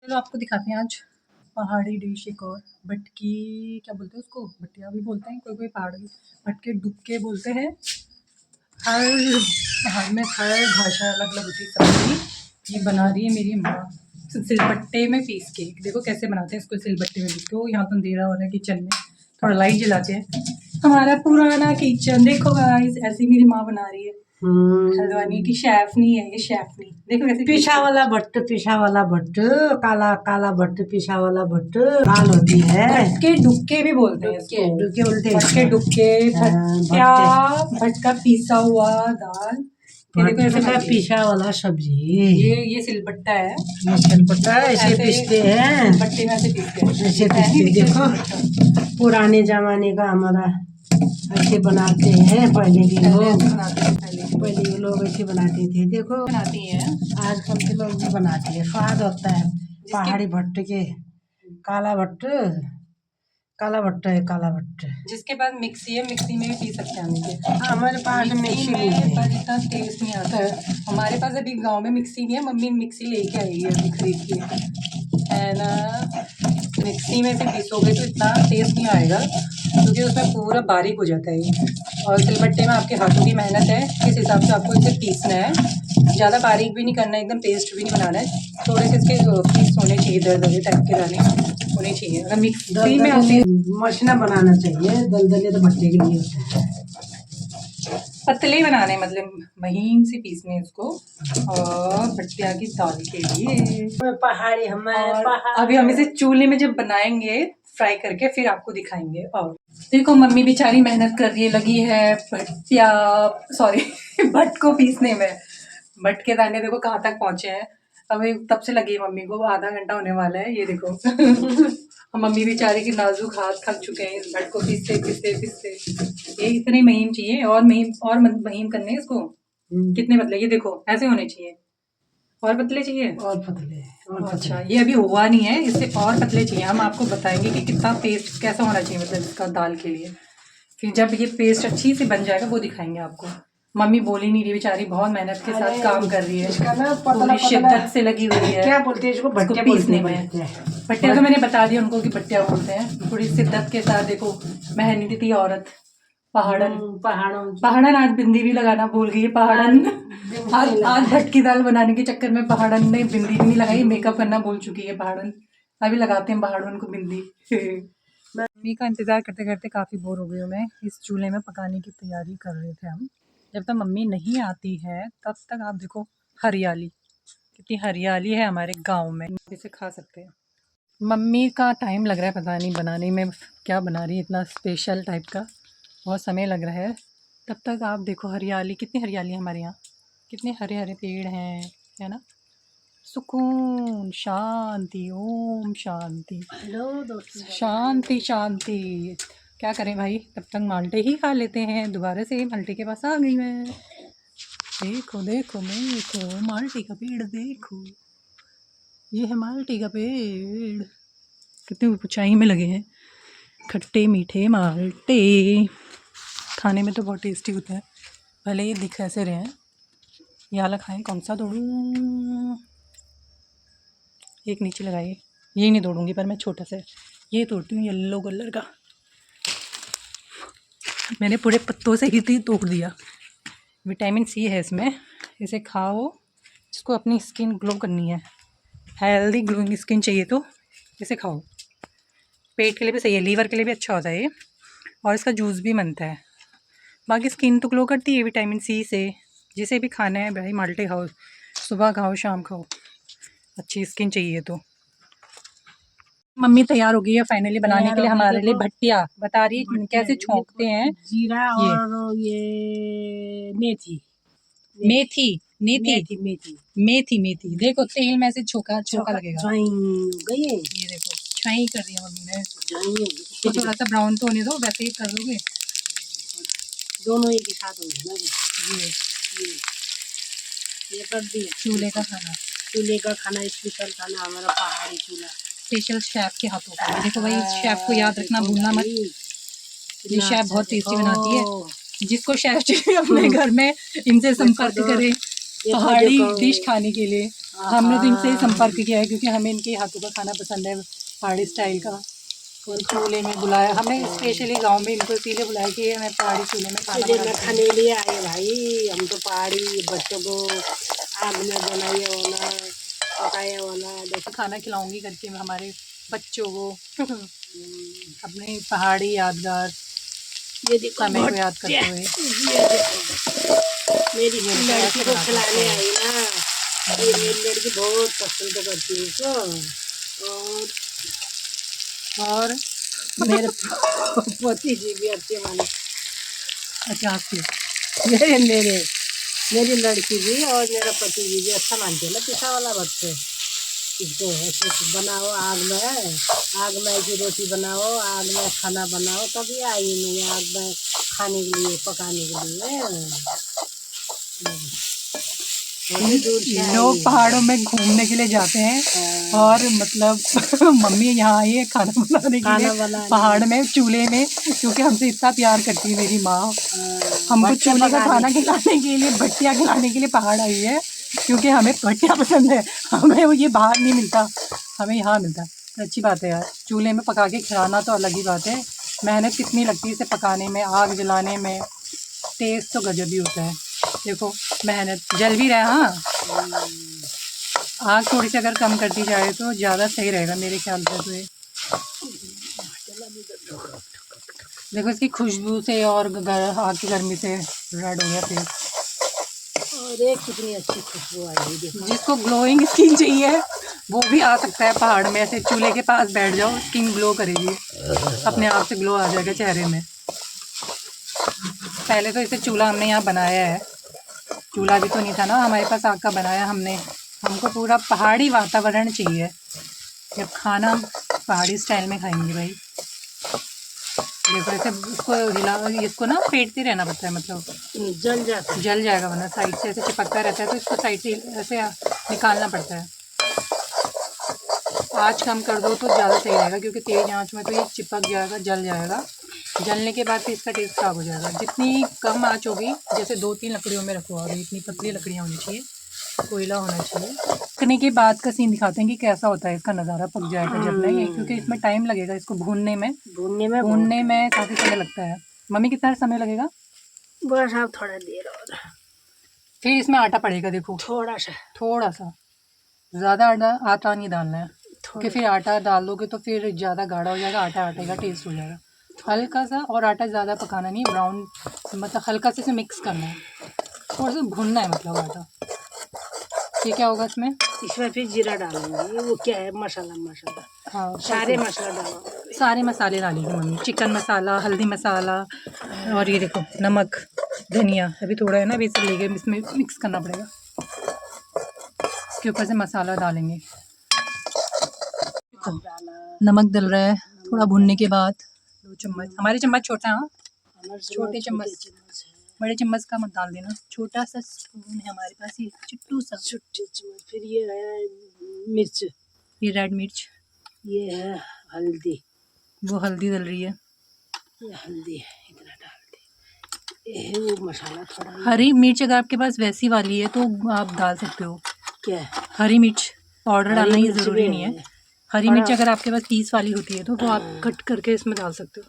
चलो आपको दिखाते हैं आज पहाड़ी डिश एक और। भटकी क्या बोलते हैं उसको, भटिया भी बोलते हैं, कोई कोई पहाड़ी भटके डुबके बोलते हैं। हर पहाड़ में हर भाषा अलग अलग होती है। सब्जी ये बना रही है मेरी माँ सिलबट्टे में पीस के। देखो कैसे बनाते हैं इसको सिलबट्टे में पीस के। यहाँ तो अंधेरा हो रहा है किचन में, थोड़ा लाइट जलाते हैं। हमारा पुराना किचन देखो गाइस, ऐसी मेरी माँ बना रही है। हल्द्वानी की शेफनी है ये, शेफनी। देखो कैसे पीछा वाला भट्ट काला काला भट्ट पीछा वाला भट्ट दाल होती है। भटके डुबके भी बोलते हैं इसको। डुबके बोलते हैं। भटके डुबके भट्टिया भटका पीसा हुआ दाल। ये देखो ऐसे भट्ट का पीछा वाला सब्जी। ये सिलबट्टा है। ये सिलबट्टा ऐसे पीसते हैं। भट्टे में ऐसे पीसते हैं। ऐसे पीसते देखो पुराने जमाने का हमारा ऐसे बनाते हैं। पहले के लोग ऐसे बनाते थे। देखो बनाती हैं आजकल के लोग भी बनाते हैं। स्वाद होता है पहाड़ी भट्ट के। काला भट्ट है काला भट्ट। जिसके पास मिक्सी है मिक्सी में भी पी सकते हैं हम। हमारे पास मिक्सी नहीं है पर इतना टेस्ट नहीं आता है। हमारे पास अभी गांव में मिक्सी नहीं है, मम्मी मिक्सी लेके आई है अभी खरीद के, है ना। मिक्सी में से पीसोगे तो इतना टेस्ट नहीं आएगा क्योंकि उसमें पूरा बारीक हो जाता है। और सिलबट्टे में आपके हाथों की मेहनत है, किस हिसाब से आपको इसे पीसना है। ज़्यादा बारीक भी नहीं करना है, एकदम पेस्ट भी नहीं बनाना है। थोड़े से इसके पीस होने चाहिए, दरदरे टाइप के दाने होने चाहिए। अगर मिक्सी में आपने मशीना बनाना चाहिए। दलदले तो भट्टे के लिए होता है। पतले बनाने मतलब महीन से पीसने इसको, और भटिया की दाल के लिए। पहाड़ी हमारे अभी हम इसे चूल्हे में जब बनाएंगे फ्राई करके फिर आपको दिखाएंगे। और देखो मम्मी बेचारी मेहनत कर रही है, लगी है भटिया सॉरी भट को पीसने में। भट के दाने देखो कहाँ तक पहुंचे हैं। अभी तब से लगी मम्मी को, आधा घंटा होने वाला है ये देखो। मम्मी बेचारी की नाजुक हाथ थक चुके हैं इस भट को पीसते पीसते पीसते। ये इतने महीन चाहिए और महीन करने हैं इसको। कितने पतले, ये देखो ऐसे होने चाहिए। और पतले चाहिए और पतले अच्छा ये अभी हुआ नहीं है, इससे और पतले चाहिए। हम आपको बताएंगे कि कितना पेस्ट कैसा होना चाहिए मतलब इसका दाल के लिए। फिर जब ये पेस्ट अच्छी से बन जाएगा वो दिखाएंगे आपको। मम्मी बोली नहीं रही बेचारी, बहुत मेहनत के साथ काम कर रही है, पूरी शिद्दत से लगी हुई है। क्या बोलते हैं इसको? भट्टिया पीसने में। भट्टिया तो मैंने बता दिया उनको कि भट्टिया बोलते हैं। पूरी शिद्दत के साथ देखो मेहनती औरत। पहाड़न आज बिंदी भी लगाना भूल गई है। पहाड़न आज भट की दाल बनाने के चक्कर में पहाड़न ने बिंदी भी नहीं लगाई, मेकअप करना भूल चुकी है पहाड़न। अभी लगाते हैं पहाड़न को बिंदी। मम्मी का इंतजार करते करते काफ़ी बोर हो गई हूँ मैं। इस चूल्हे में पकाने की तैयारी कर रहे थे हम। जब तक मम्मी नहीं आती है तब तक आप देखो हरियाली, कितनी हरियाली है हमारे गांव में। इसे खा सकते हैं। मम्मी का टाइम लग रहा है पता नहीं बनाने में, क्या बना रही है इतना स्पेशल टाइप का, बहुत समय लग रहा है। तब तक आप देखो हरियाली, कितनी हरियाली है हमारे यहाँ, कितने हरे हरे पेड़ हैं, है ना। सुकून शांति, ओम शांति। हेलो दोस्तों, शांति शांति। क्या करें भाई, तब तक माल्टे ही खा लेते हैं। दोबारा से माल्टे के पास आ गई मैं। देखो देखो देखो माल्टे का पेड़ देखो, ये है माल्टे का पेड़, कितनी ऊंचाई में लगे हैं। खट्टे मीठे माल्टे खाने में तो बहुत टेस्टी होता है। भले ये दिख ऐसे रहे हैं। ये वाला खाएं, कौन सा तोड़ूं? एक नीचे लगाइए, ये नहीं तोड़ूंगी पर मैं छोटा सा ये तोड़ती हूँ, येलो कलर का। मैंने पूरे पत्तों से ही तोड़ दिया। विटामिन सी है इसमें, इसे खाओ। जिसको अपनी स्किन ग्लो करनी है, हेल्दी ग्लोइंग स्किन चाहिए तो इसे खाओ। पेट के लिए भी सही है, लीवर के लिए भी अच्छा होता है ये, और इसका जूस भी बनता है। बाकी स्किन तो ग्लो करती है विटामिन सी से। जिसे भी खाना है भाई माल्टे खाओ, सुबह खाओ शाम खाओ, अच्छी स्किन चाहिए तो। मम्मी तैयार हो गई है फाइनली बनाने के लिए हमारे लिए भट्टिया। बता रही है कैसे छोंकते हैं। जीरा और ये मेथी मेथी मेथी मेथी मेथी मेथी देखो तेल में से छोका लगेगा। गई है। ये देखो छाई कर रही है मम्मी ने। तो थोड़ा सा ब्राउन तो होने दो, वैसे ही कर दोगे। दोनों एक ही साथ होंगे ना। ये कर दिए। चूल्हे का खाना स्पेशल खाना हमारा पहाड़ी चूल्हा, स्पेशल शेफ के हाथों का। देखो भाई शेफ को याद रखना भूलना मत। ये शेफ बहुत टेस्टी बनाती है। जिसको शेफ चाहिए अपने घर में इनसे संपर्क करें। पहाड़ी डिश खाने के लिए। हमने तो इनसे संपर्क किया है क्योंकि हमें इनके हाथों का खाना पसंद है, पहाड़ी स्टाइल का। और चूल्हे में बुलाया हमने स्पेशली, गांव में इनको इसीलिए बुलाया कि हमें पहाड़ी चूल्हे में खाना बनाना है। खाने के लिए आए भाई, हम तो पहाड़ी बच्चों को आग में बनाया वाला पकाया वाला देखो खाना खिलाऊंगी करके मैं हमारे बच्चों को अपने पहाड़ी यादगार समय को याद करते हुए। मेरी लड़की को खिलाने आई ना, ये मेरी लड़की बहुत पसंद करती है इसको। और मेरे पति जी भी अच्छे माने। अच्छा आपके मेरी लड़की भी और मेरा पति जी भी अच्छा मानते हैं ना पिसा वाला बच्चे। इसको ऐसे बनाओ आग में ऐसी रोटी बनाओ, आग में खाना बनाओ, तभी आई नहीं आग में खाने के लिए पकाने के लिए। लोग पहाड़ों में घूमने के लिए जाते हैं और मतलब मम्मी यहाँ आई है खाना बनाने के लिए पहाड़ में चूल्हे में, क्योंकि हमसे इतना प्यार करती है मेरी माँ। हमको चूल्हे का खाना खिलाने के लिए, भट्टियाँ खिलाने के लिए पहाड़ आई है, क्योंकि हमें भट्टियाँ पसंद है। हमें ये बाहर नहीं मिलता, हमें यहाँ मिलता है। तो अच्छी बात है यार, चूल्हे में पका के खिलाना तो अलग ही बात है। मेहनत कितनी लगती है इसे पकाने में, आग जलाने में, टेस्ट तो गजब ही होता है। देखो मेहनत जल भी रहा। हाँ आग थोड़ी सी अगर कम करती जाए तो ज़्यादा सही रहेगा मेरे ख्याल से। तो ये देखो इसकी खुशबू से और आग की गर्मी से रेड हो गया फेस। अरे कितनी अच्छी खुशबू आई है। जिसको ग्लोइंग स्किन चाहिए वो भी आ सकता है पहाड़ में। ऐसे चूल्हे के पास बैठ जाओ, स्किन ग्लो करेगी, अपने आप से ग्लो आ जाएगा चेहरे में। पहले तो इसे चूल्हा हमने यहाँ बनाया है, चूल्हा भी तो नहीं था ना हमारे पास, आग का बनाया हमने। हमको पूरा पहाड़ी वातावरण चाहिए, जब खाना पहाड़ी स्टाइल में खाएंगे भाई। देखो ऐसे इसको हिला, इसको ना फेंटते रहना पड़ता है, मतलब जल जाएगा वरना साइड से ऐसे चिपकता रहता है, तो इसको साइड से ऐसे निकालना पड़ता है। आँच कम कर दो तो ज़्यादा सही रहेगा, क्योंकि तेज़ आँच में तो ये चिपक जाएगा, जल जाएगा। जलने के बाद फिर इसका टेस्ट खराब हो जाएगा। जितनी कम आँच होगी, जैसे 2-3 लकड़ियों में रखो, अभी इतनी पतली लकड़ियाँ होनी चाहिए, कोयला होना चाहिए। पकने के बाद का सीन दिखाते हैं कि कैसा होता है इसका नज़ारा, पक जाएगा जब नहीं, क्योंकि इसमें टाइम लगेगा इसको भूनने में काफ़ी समय लगता है। मम्मी कितना समय लगेगा? बस आप थोड़ा देर और। फिर इसमें आटा पड़ेगा, देखो थोड़ा सा, ज़्यादा आटा नहीं डालना है, क्योंकि फिर आटा डाल दोगे तो फिर ज़्यादा गाढ़ा हो जाएगा, आटा आटे का टेस्ट हो जाएगा। हल्का सा, और आटा ज़्यादा पकाना नहीं है, ब्राउन, मतलब हल्का से मिक्स करना है, थोड़ा सा भुनना है मतलब आटा। ये क्या होगा इसमें फिर जीरा डालेंगे, वो क्या है मसाला। हाँ सारे मसाला डालो, सारे मसाले डालेंगे मम्मी, चिकन मसाला, हल्दी मसाला, और ये देखो नमक, धनिया अभी थोड़ा है ना, अभी इसे लेके इसमें मिक्स करना पड़ेगा। इसके ऊपर से मसाला डालेंगे। नमक डल रहा है, थोड़ा भुनने के बाद 2 चम्मच, हमारे चम्मच छोटा है, हाँ छोटे चम्मच, बड़े चम्मच का मत डाल देना, छोटा सा स्पून है हमारे पास, ये छोटू सा चम्मच। फिर ये है मिर्च, ये रेड मिर्च, ये है हल्दी, वो हल्दी डल रही है, ये हल्दी इतना डाल दे, ये है वो मसाला थोड़ा। हरी मिर्च अगर आपके पास वैसी वाली है तो आप डाल सकते हो। क्या हरी मिर्च पाउडर डालना ही ज़रूरी नहीं है। हरी मिर्च अगर आपके पास पीस वाली होती है तो वो आप कट करके इसमें डाल सकते हो।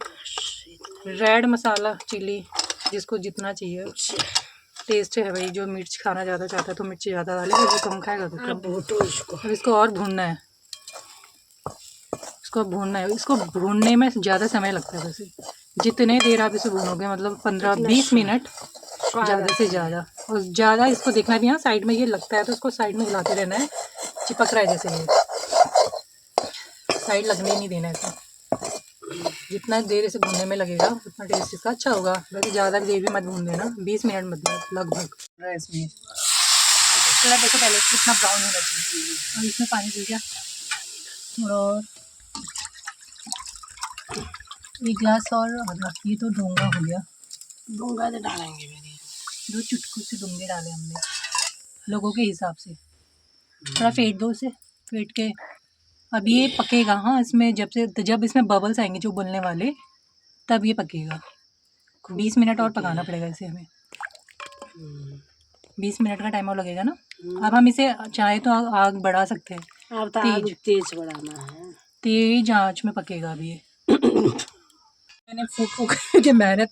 रेड मसाला चिली, जिसको जितना चाहिए, टेस्ट है भाई, जो मिर्च खाना ज़्यादा चाहता है तो मिर्च ज़्यादा डालेगा, जो कम खाएगा तो कम। अब इसको और भूनना है, इसको भूनने में ज़्यादा समय लगता है। वैसे जितने देर आप इसे भूनोगे, मतलब 15-20 मिनट ज़्यादा से ज़्यादा, और ज़्यादा इसको देखना भी, हाँ साइड में ये लगता है तो इसको साइड में हिलाते रहना है, चिपक रहा है जैसे, ये साइड लगने नहीं देना है इसे। जितना देर इसे भूनने में लगेगा उतना टेस्ट इसका अच्छा होगा। वैसे ज़्यादा देर भी मत भून देना, 20 मिनट मतलब लगभग। इसमें थोड़ा देखो पहले कितना ब्राउन होना चाहिए, और इसमें पानी दे दिया थोड़ा, और 1 गिलास और आधा, ये तो डोंगा हो गया, डोंगा तो डालेंगे, 2 चुटकू से डोंगे डाले हमने लोगों के हिसाब से। थोड़ा फेंट दो इसे, फेंट के अब ये पकेगा। हाँ इसमें जब इसमें बबल्स आएंगे जो उबलने वाले, तब ये पकेगा। 20 मिनट और पकाना पड़ेगा इसे हमें। 20 मिनट का टाइम और लगेगा ना। अब हम इसे चाहे तो आग बढ़ा सकते हैं। अब तो आग तेज बढ़ाना है, तेज आंच में पकेगा अभी ये। मैंने फूक फूक के मेहनत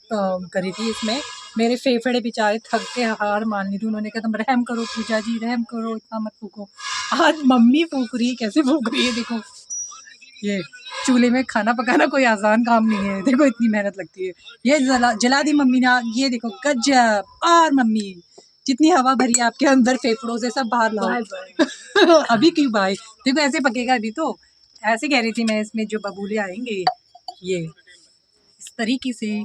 करी थी इसमें। मेरे फेफड़े बेचारे थक के हार मान ली थी। उन्होंने कहा तुम रहम करो पूजा जी, रहम करो, इतना मत फूको। आज मम्मी फूक रही है, कैसे फूक रही है देखो। ये चूल्हे में खाना पकाना कोई आसान काम नहीं है, देखो इतनी मेहनत लगती है। ये जला दी मम्मी ने आग, ये देखो गजब। और मम्मी जितनी हवा भरी है आपके अंदर फेफड़ों से सब बाहर लाओ। अभी क्यों भाई, देखो ऐसे पकेगा अभी तो। ऐसे कह रही थी मैं, इसमें जो बबूले आएंगे ये इस तरीके से।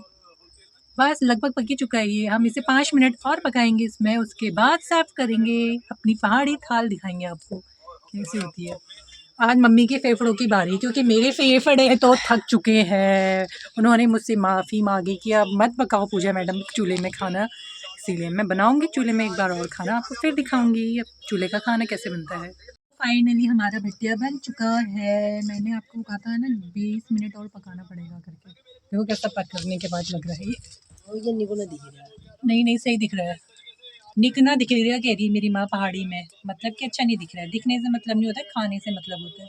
बस लगभग पक ही चुका है ये। हम इसे 5 मिनट और पकाएंगे इसमें, उसके बाद सर्व करेंगे। अपनी पहाड़ी थाल दिखाएंगे आपको कैसी होती है। आज मम्मी के फेफड़ों की बारी, क्योंकि मेरे फेफड़े तो थक चुके हैं। उन्होंने मुझसे माफ़ी मांगी कि अब मत पकाओ पूजा मैडम चूल्हे में खाना, इसीलिए मैं बनाऊंगी चूल्हे में एक बार और खाना, आपको फिर दिखाऊंगी अब चूल्हे का खाना कैसे बनता है। फाइनली हमारा भटिया बन चुका है। मैंने आपको कहा था ना 20 मिनट और पकाना पड़ेगा करके। देखो कैसा पकने के बाद लग रहा है ये निकलना दिख रहा है। नहीं सही दिख रहा है। निकना दिख रहा कह रही है मेरी माँ पहाड़ी में, मतलब कि अच्छा नहीं दिख रहा है। दिखने से मतलब नहीं होता है, खाने से मतलब होता है।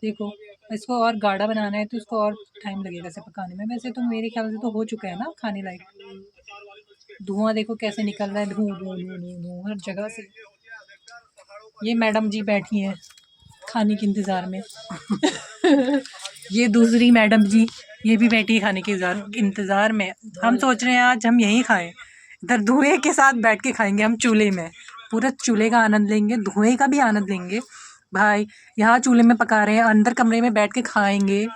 देखो इसको और गाढ़ा बनाना है तो इसको और टाइम लगेगा इसे पकाने में। वैसे तो मेरे ख्याल से तो हो चुका है ना खाने लायक। धुआं देखो कैसे निकल रहा है, धुआं धुआं धुआं धुआं हर जगह से। ये मैडम जी बैठी हैं खाने के इंतज़ार में। ये दूसरी मैडम जी ये भी बैठी है खाने के इंतज़ार में। हम सोच रहे हैं आज हम यहीं खाएं, इधर धुएं के साथ बैठ के खाएंगे हम चूल्हे में। पूरा चूल्हे का आनंद लेंगे, धुएं का भी आनंद लेंगे भाई। यहाँ चूल्हे में पका रहे हैं, अंदर कमरे में बैठ के खाएंगे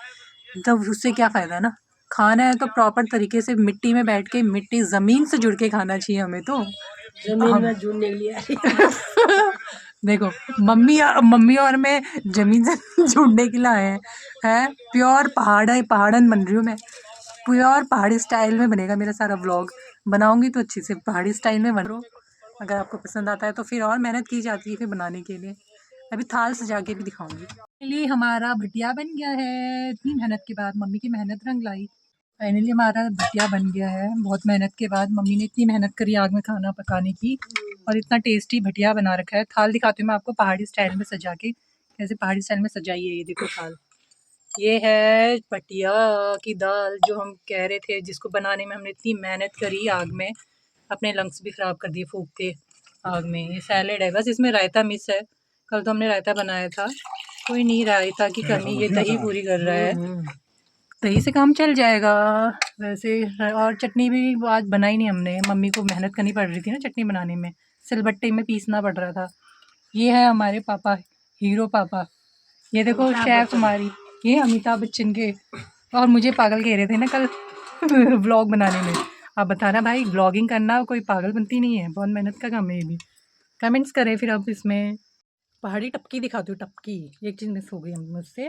तो उससे क्या फ़ायदा ना। खाना है तो प्रॉपर तरीके से मिट्टी में बैठ के, मिट्टी ज़मीन से जुड़ के खाना चाहिए हमें तो। जमीन में जुड़ने के लिए देखो मम्मी और मैं जमीन से जुड़ने के लिए आए हैं। प्योर पहाड़न बन रही हूँ मैं। प्योर पहाड़ी स्टाइल में बनेगा मेरा सारा व्लॉग। बनाऊंगी तो अच्छी से पहाड़ी स्टाइल में बनो। अगर आपको पसंद आता है तो फिर और मेहनत की जाती है फिर बनाने के लिए। अभी थाल सजा के भी दिखाऊंगी। फाइनली हमारा भटिया बन गया है। इतनी मेहनत के बाद मम्मी की मेहनत रंग लाई। फाइनली हमारा भटिया बन गया है। बहुत मेहनत के बाद मम्मी ने इतनी मेहनत करी आग में खाना पकाने की, और इतना टेस्टी भटिया बना रखा है। थाल दिखाती हूँ मैं आपको पहाड़ी स्टाइल में सजा के, कैसे पहाड़ी स्टाइल में सजाई है। ये देखो थाल, ये है भटिया की दाल जो हम कह रहे थे, जिसको बनाने में हमने इतनी मेहनत करी आग में, अपने लंग्स भी ख़राब कर दिए फूंक के आग में। ये सैलेड है, बस इसमें रायता मिस है। कल तो हमने रायता बनाया था, कोई नहीं, रायता की कमी ये दही पूरी कर रहा है। दही से काम चल जाएगा वैसे। और चटनी भी आज बनाई नहीं हमने, मम्मी को मेहनत करनी पड़ रही थी ना चटनी बनाने में, सिलबट्टे में पीसना पड़ रहा था। ये है हमारे पापा, हीरो पापा। ये देखो शेफ हमारी, ये अमिताभ बच्चन के। और मुझे पागल कह रहे थे ना कल व्लॉग बनाने में। आप बताना भाई, व्लॉगिंग करना कोई पागल बनती नहीं है, बहुत मेहनत का काम है ये भी। कमेंट्स करें फिर अब इसमें। पहाड़ी टपकी दिखाती हूँ, टपकी। एक चीज़ मिस हो गई मुझसे,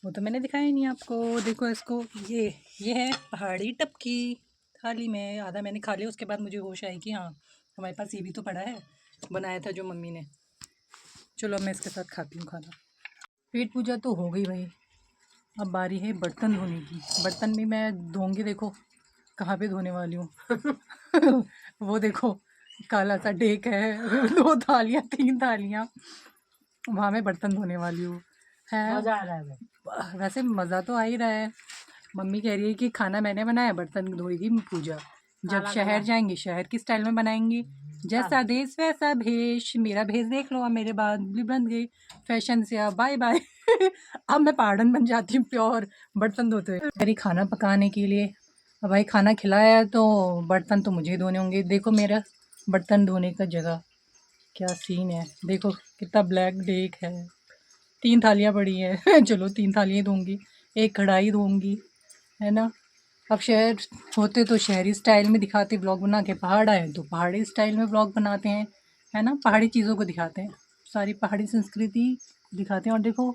वो तो मैंने दिखाया ही नहीं आपको। देखो इसको, ये है पहाड़ी टपकी। थाली में आधा मैंने खा लिया, उसके बाद मुझे होश आई कि हाँ हमारे पास ये भी तो पड़ा है, बनाया था जो मम्मी ने। चलो मैं इसके साथ खाती हूँ खाना। पेट पूजा तो हो गई भाई, अब बारी है बर्तन धोने की। बर्तन भी मैं धोंगी, देखो कहाँ पे धोने वाली हूँ। वो देखो काला सा डेक है, 2 थालियाँ 3 थालियाँ, वहाँ मैं बर्तन धोने वाली हूँ। है मजा आ रहा है। वैसे मज़ा तो आ ही रहा है। मम्मी कह रही है कि खाना मैंने बनाया, बर्तन धोएगी पूजा। जब शहर जाएंगे शहर की स्टाइल में बनाएंगे। जैसा देश वैसा भेष, मेरा भेष देख लो, अब मेरे बाल भी बन गए फैशन से, अब बाय बाय। अब मैं पहाड़न बन जाती हूँ प्योर बर्तन धोते हुए। मेरी खाना पकाने के लिए अब भाई खाना खिलाया तो बर्तन तो मुझे धोने होंगे। देखो मेरा बर्तन धोने का जगह क्या सीन है, देखो कितना ब्लैक डेक है। 3 थालियाँ पड़ी हैं। चलो 3 थालियाँ धोंगी, एक कढ़ाई धोंगी, है ना। अब शहर होते तो शहरी स्टाइल में दिखाते ब्लॉग बना के, पहाड़ आए तो पहाड़ी स्टाइल में ब्लॉग बनाते हैं, है ना। पहाड़ी चीज़ों को दिखाते हैं, सारी पहाड़ी संस्कृति दिखाते हैं। और देखो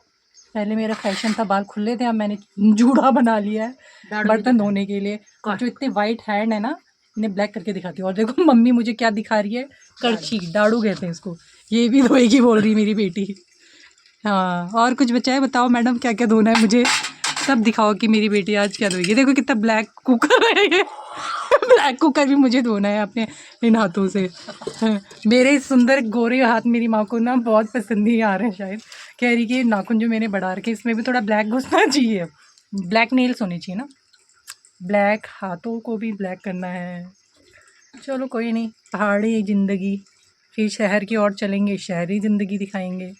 पहले मेरा फैशन था, बाल खुले थे, अब मैंने जूड़ा बना लिया है बर्तन धोने के लिए। और जो इतने वाइट हैंड है ना, इन्हें ब्लैक करके दिखाती हूँ। और देखो मम्मी मुझे क्या दिखा रही है, करछी, डाड़ू कहते हैं इसको, ये भी धोएगी बोल रही मेरी बेटी। हाँ और कुछ बचा है, बताओ मैडम क्या क्या धोना है मुझे, सब दिखाओ कि मेरी बेटी आज क्या धोएगी। देखो कितना ब्लैक कुकर है ये। ब्लैक कुकर भी मुझे धोना है अपने इन हाथों से। मेरे सुंदर गोरे हाथ मेरी माँ को ना बहुत पसंद ही आ रहे हैं शायद। कह रही कि नाखून जो मैंने बढ़ा रखे इसमें भी थोड़ा ब्लैक घुसना चाहिए, ब्लैक नेल्स होने चाहिए ना, ब्लैक हाथों को भी ब्लैक करना है। चलो कोई नहीं, पहाड़ी ज़िंदगी, फिर शहर की ओर चलेंगे, शहरी ज़िंदगी दिखाएंगे।